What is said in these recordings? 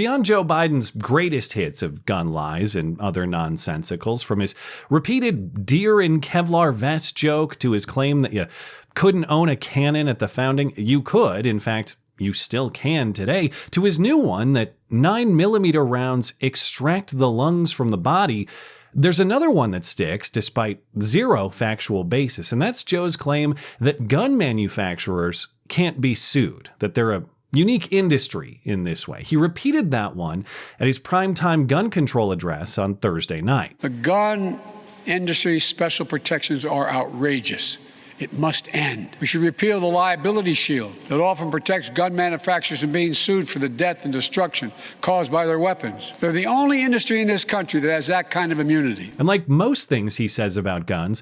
Beyond Joe Biden's greatest hits of gun lies and other nonsensicals, from his repeated deer in Kevlar vest joke to his claim that you couldn't own a cannon at the founding, you could, in fact, you still can today, to his new one that 9mm rounds extract the lungs from the body, there's another one that sticks despite zero factual basis, and that's Joe's claim that gun manufacturers can't be sued, that they're a unique industry in this way. He repeated that one at his primetime gun control address on Thursday night. The gun industry's special protections are outrageous. It must end. We should repeal the liability shield that often protects gun manufacturers from being sued for the death and destruction caused by their weapons. They're the only industry in this country that has that kind of immunity. And like most things he says about guns,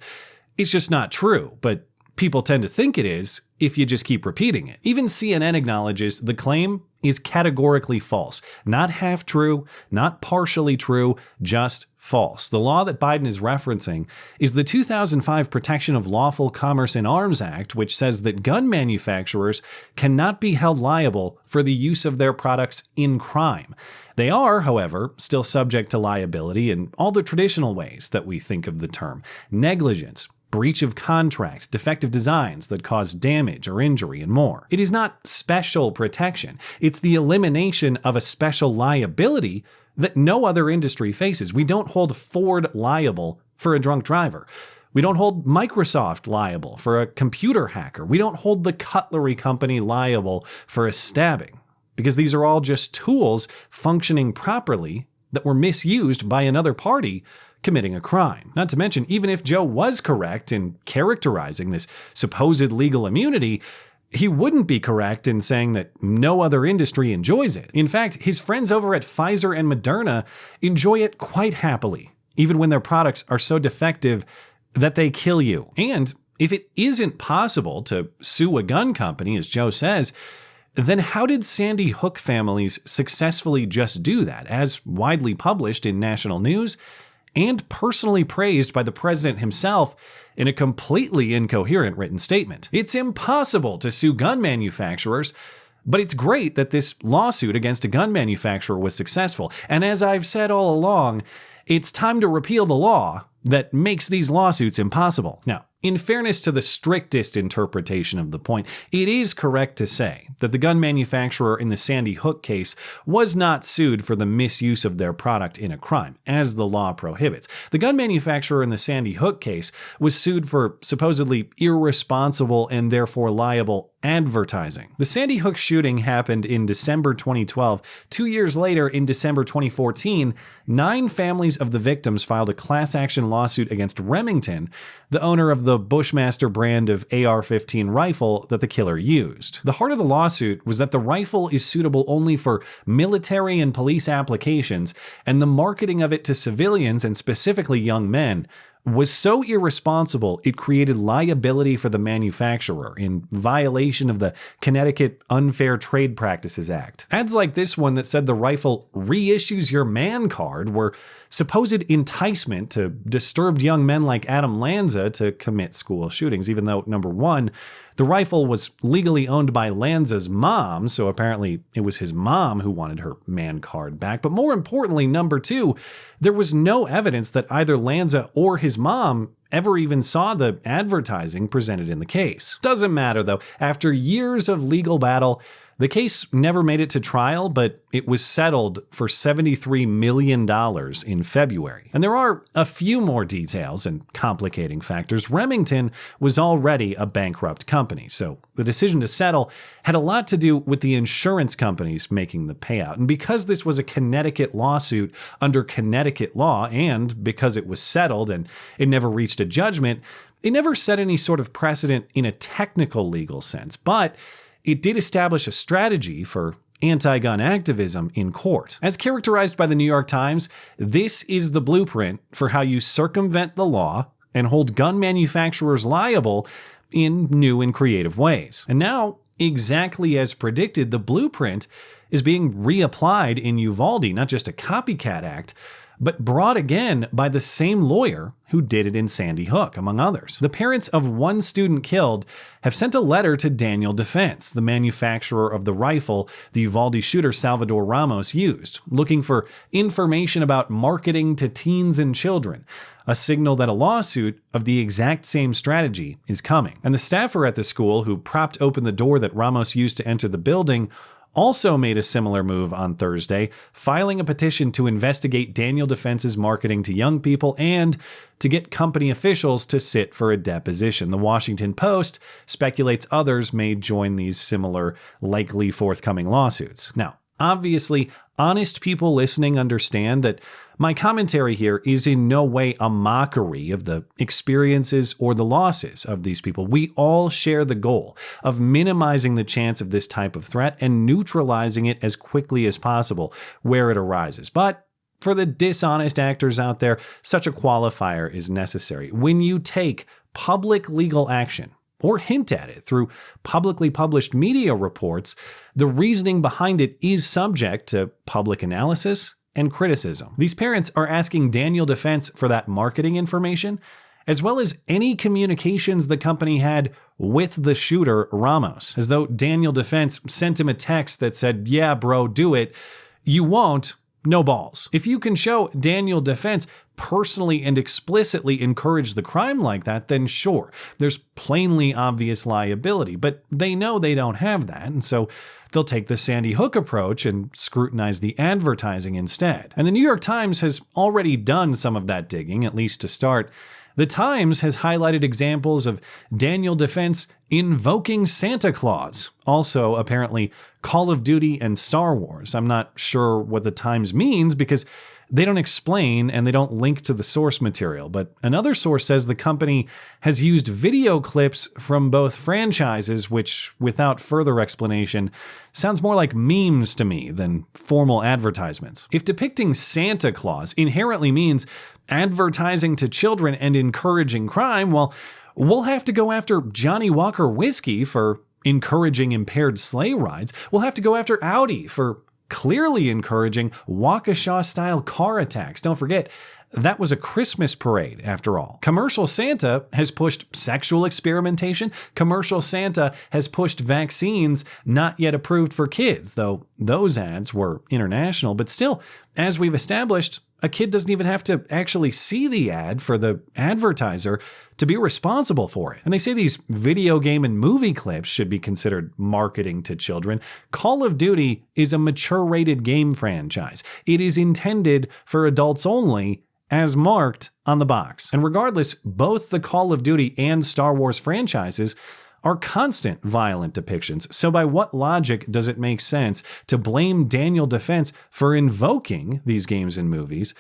it's just not true, but people tend to think it is if you just keep repeating it. Even CNN acknowledges the claim is categorically false. Not half true, not partially true, just false. The law that Biden is referencing is the 2005 Protection of Lawful Commerce in Arms Act, which says that gun manufacturers cannot be held liable for the use of their products in crime. They are, however, still subject to liability in all the traditional ways that we think of the term: negligence, breach of contract, defective designs that cause damage or injury, and more. It is not special protection. It's the elimination of a special liability that no other industry faces. We don't hold Ford liable for a drunk driver. We don't hold Microsoft liable for a computer hacker. We don't hold the cutlery company liable for a stabbing, because these are all just tools functioning properly that were misused by another party committing a crime. Not to mention, even if Joe was correct in characterizing this supposed legal immunity, he wouldn't be correct in saying that no other industry enjoys it. In fact, his friends over at Pfizer and Moderna enjoy it quite happily, even when their products are so defective that they kill you. And if it isn't possible to sue a gun company, as Joe says, then how did Sandy Hook families successfully just do that, as widely published in national news and personally praised by the president himself in a completely incoherent written statement? It's impossible to sue gun manufacturers, but it's great that this lawsuit against a gun manufacturer was successful. And as I've said all along, it's time to repeal the law that makes these lawsuits impossible. Now, in fairness to the strictest interpretation of the point, it is correct to say that the gun manufacturer in the Sandy Hook case was not sued for the misuse of their product in a crime, as the law prohibits. The gun manufacturer in the Sandy Hook case was sued for supposedly irresponsible and therefore liable advertising. The Sandy Hook shooting happened in December 2012. 2 years later, in December 2014, 9 families of the victims filed a class action lawsuit against Remington, the owner of the Bushmaster brand of AR-15 rifle that the killer used. The heart of the lawsuit was that the rifle is suitable only for military and police applications, and the marketing of it to civilians, and specifically young men, was so irresponsible it created liability for the manufacturer in violation of the Connecticut Unfair Trade Practices Act. Ads like this one that said the rifle reissues your man card were supposed enticement to disturbed young men like Adam Lanza to commit school shootings, even though, number one, the rifle was legally owned by Lanza's mom, so apparently it was his mom who wanted her man card back. But more importantly, number two, there was no evidence that either Lanza or his mom ever even saw the advertising presented in the case. Doesn't matter though. After years of legal battle, the case never made it to trial, but it was settled for $73 million in February. And there are a few more details and complicating factors. Remington was already a bankrupt company, so the decision to settle had a lot to do with the insurance companies making the payout. And because this was a Connecticut lawsuit under Connecticut law, and because it was settled and it never reached a judgment, it never set any sort of precedent in a technical legal sense. But it did establish a strategy for anti-gun activism in court. As characterized by the New York Times, this is the blueprint for how you circumvent the law and hold gun manufacturers liable in new and creative ways. And now, exactly as predicted, the blueprint is being reapplied in Uvalde, not just a copycat act, but brought again by the same lawyer who did it in Sandy Hook, among others. The parents of one student killed have sent a letter to Daniel Defense, the manufacturer of the rifle the Uvalde shooter Salvador Ramos used, looking for information about marketing to teens and children, a signal that a lawsuit of the exact same strategy is coming. And the staffer at the school who propped open the door that Ramos used to enter the building also made a similar move on Thursday, filing a petition to investigate Daniel Defense's marketing to young people and to get company officials to sit for a deposition. The Washington Post speculates others may join these similar, likely forthcoming lawsuits. Now, obviously, honest people listening understand that my commentary here is in no way a mockery of the experiences or the losses of these people. We all share the goal of minimizing the chance of this type of threat and neutralizing it as quickly as possible where it arises. But for the dishonest actors out there, such a qualifier is necessary. When you take public legal action, or hint at it through publicly published media reports, the reasoning behind it is subject to public analysis and criticism. These parents are asking Daniel Defense for that marketing information, as well as any communications the company had with the shooter, Ramos, as though Daniel Defense sent him a text that said, "Yeah, bro, do it. You won't. No balls." If you can show Daniel Defense personally and explicitly encouraged the crime like that, then sure, there's plainly obvious liability. But they know they don't have that, and so they'll take the Sandy Hook approach and scrutinize the advertising instead. And the New York Times has already done some of that digging, at least to start. The Times has highlighted examples of Daniel Defense invoking Santa Claus, also apparently Call of Duty and Star Wars. I'm not sure what the Times means because they don't explain and they don't link to the source material, but another source says the company has used video clips from both franchises, which, without further explanation, sounds more like memes to me than formal advertisements. If depicting Santa Claus inherently means advertising to children and encouraging crime, well, we'll have to go after Johnny Walker Whiskey for encouraging impaired sleigh rides. We'll have to go after Audi for clearly encouraging Waukesha-style car attacks. Don't forget, that was a Christmas parade, after all. Commercial Santa has pushed sexual experimentation. Commercial Santa has pushed vaccines not yet approved for kids, though those ads were international. But still, as we've established, a kid doesn't even have to actually see the ad for the advertiser to be responsible for it. And they say these video game and movie clips should be considered marketing to children. Call of Duty is a mature-rated game franchise. It is intended for adults only, as marked on the box. And regardless, both the Call of Duty and Star Wars franchises are constant violent depictions. So by what logic does it make sense to blame Daniel Defense for invoking these games and movies,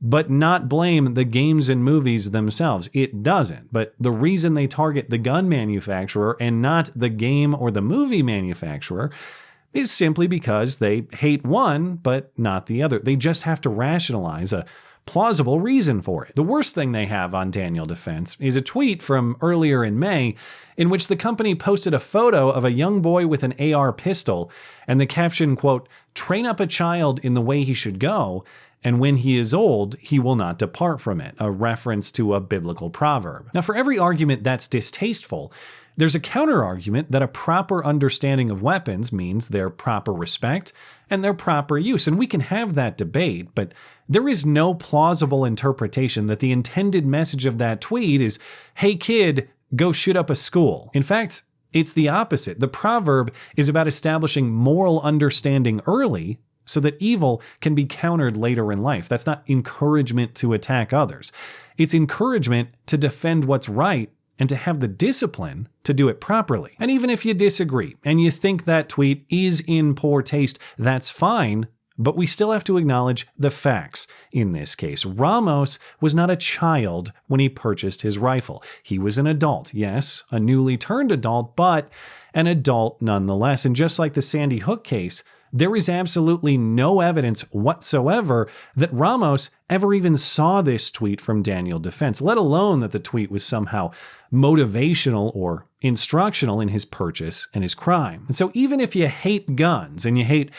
but not blame the games and movies themselves? It doesn't. But the reason they target the gun manufacturer and not the game or the movie manufacturer is simply because they hate one, but not the other. They just have to rationalize a plausible reason for it. The worst thing they have on Daniel Defense is a tweet from earlier in May in which the company posted a photo of a young boy with an AR pistol and the caption, quote, "Train up a child in the way he should go, and when he is old, he will not depart from it," a reference to a biblical proverb. Now, for every argument that's distasteful, there's a counter-argument that a proper understanding of weapons means their proper respect and their proper use. And we can have that debate, but there is no plausible interpretation that the intended message of that tweet is, "Hey kid, go shoot up a school." In fact, it's the opposite. The proverb is about establishing moral understanding early so that evil can be countered later in life. That's not encouragement to attack others. It's encouragement to defend what's right and to have the discipline to do it properly. And even if you disagree and you think that tweet is in poor taste, that's fine, but we still have to acknowledge the facts in this case. Ramos was not a child when he purchased his rifle. He was an adult, yes, a newly turned adult, but an adult nonetheless. And just like the Sandy Hook case, there is absolutely no evidence whatsoever that Ramos ever even saw this tweet from Daniel Defense, let alone that the tweet was somehow motivational or instructional in his purchase and his crime. And so even if you hate guns and you hate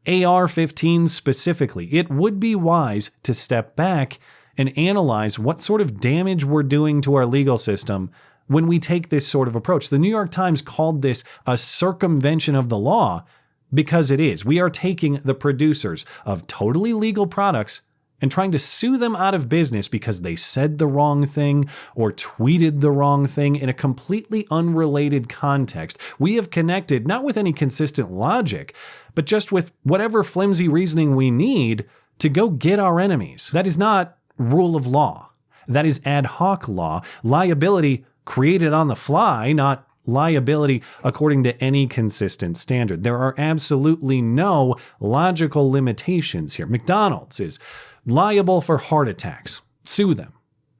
AR-15s specifically, it would be wise to step back and analyze what sort of damage we're doing to our legal system when we take this sort of approach. The New York Times called this a circumvention of the law because it is. We are taking the producers of totally legal products and trying to sue them out of business because they said the wrong thing or tweeted the wrong thing in a completely unrelated context. We have connected, not with any consistent logic, but just with whatever flimsy reasoning we need to go get our enemies. That is not rule of law. That is ad hoc law. Liability created on the fly, not liability according to any consistent standard. There are absolutely no logical limitations here. McDonald's is liable for heart attacks. Sue them.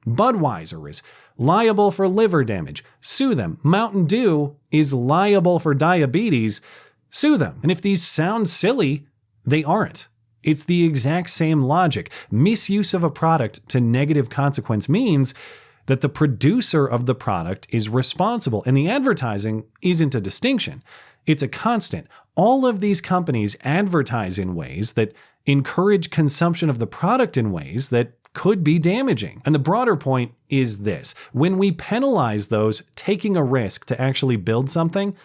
Budweiser is liable for liver damage. Sue them. Mountain Dew is liable for diabetes. Sue them. And if these sound silly, they aren't. It's the exact same logic. Misuse of a product to negative consequence means that the producer of the product is responsible, and the advertising isn't a distinction. It's a constant. All of these companies advertise in ways that encourage consumption of the product in ways that could be damaging. And the broader point is this: when we penalize those taking a risk to actually build something,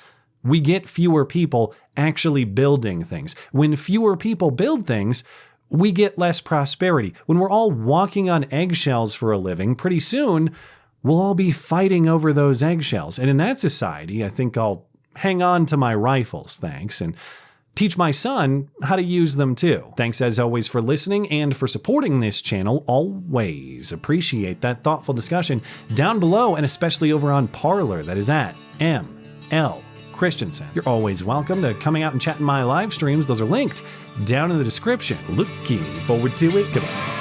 we get fewer people actually building things. When fewer people build things, we get less prosperity. When we're all walking on eggshells for a living, pretty soon we'll all be fighting over those eggshells. And in that society, I think I'll hang on to my rifles, thanks, and teach my son how to use them too. Thanks as always for listening and for supporting this channel. Always appreciate that thoughtful discussion down below, and especially over on Parler. That is at ML Christiansen. You're always welcome to coming out and chatting my live streams. Those are linked down in the description. Looking forward to it. Goodbye.